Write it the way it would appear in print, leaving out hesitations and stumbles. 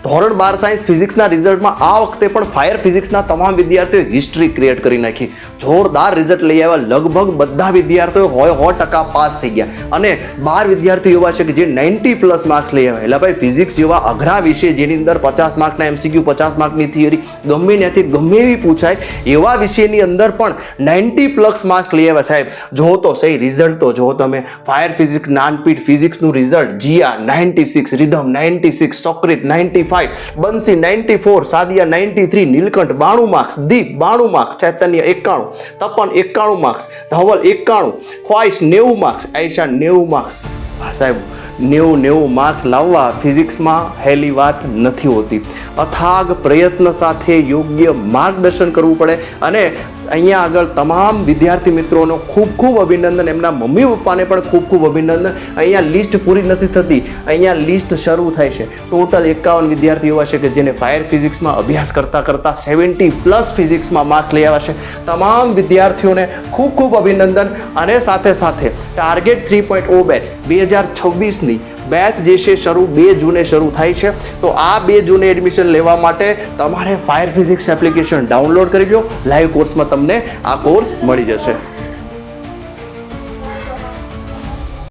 ધોરણ 12 સાયન્સ ફિઝિક્સના રિઝલ્ટમાં આ વખતે પણ ફાયર ફિઝિક્સના તમામ વિદ્યાર્થીઓએ હિસ્ટ્રી ક્રિએટ કરી નાખી. જોરદાર રિઝલ્ટ લઈ આવ્યા. લગભગ બધા વિદ્યાર્થીઓ 100% પાસ થઈ ગયા અને 12 વિદ્યાર્થીઓ એવા છે કે જે 90+ માર્ક્સ લઈ આવ્યા. એટલે ભાઈ ફિઝિક્સ જેવા અઘરા વિષય જેની અંદર 50 માર્કના MCQ, 50 માર્કની થિયરી ગમે ત્યાંથી ગમે એવી પૂછાય એવા વિષયની અંદર પણ 90+ માર્ક્સ લઈ આવ્યા. સાહેબ જો તો સહી રિઝલ્ટ તો જો તમે. ફાયર ફિઝિક્સ જ્ઞાનપીઠ ફિઝિક્સનું result Jiya 96, Ridham 96, Sokrit 95, Bansi 94, Sadia 93, Neelkanth 92 marks, Deep 92 marks, Chaitanya 91, Tapan 91 marks, Dhaval 91, Khwaish 90 marks, Ayesha 90 marks. સાહેબ 90 માર્ક્સ લાવવા ફિઝિક્સમાં હેલી વાત નથી હોતી. અથાગ પ્રયત્ન સાથે યોગ્ય માર્ગદર્શન કરવું પડે અને અહીંયા આગળ તમામ વિદ્યાર્થી મિત્રોનો ખૂબ ખૂબ અભિનંદન. એમના મમ્મી પપ્પાને પણ ખૂબ ખૂબ અભિનંદન. અહીંયા લિસ્ટ પૂરી નથી થતી, અહીંયા લિસ્ટ શરૂ થાય છે. ટોટલ 51 વિદ્યાર્થીઓ એવા છે કે જેને ફાયર ફિઝિક્સમાં અભ્યાસ કરતાં 70+ ફિઝિક્સમાં માર્ક્સ લઈ આવ્યા છે. તમામ વિદ્યાર્થીઓને ખૂબ ખૂબ અભિનંદન. અને સાથે સાથે ટાર્ગેટ 3.0 બેચ 2026ની બેચ જે છે શરૂ 2 જૂને શરૂ થાય છે. તો આ 2 જૂને એડમિશન લેવા માટે તમારે ફાયર ફિઝિક્સ એપ્લિકેશન ડાઉનલોડ કરી લો. લાઈવ કોર્સમાં તમને આ કોર્સ મળી જશે.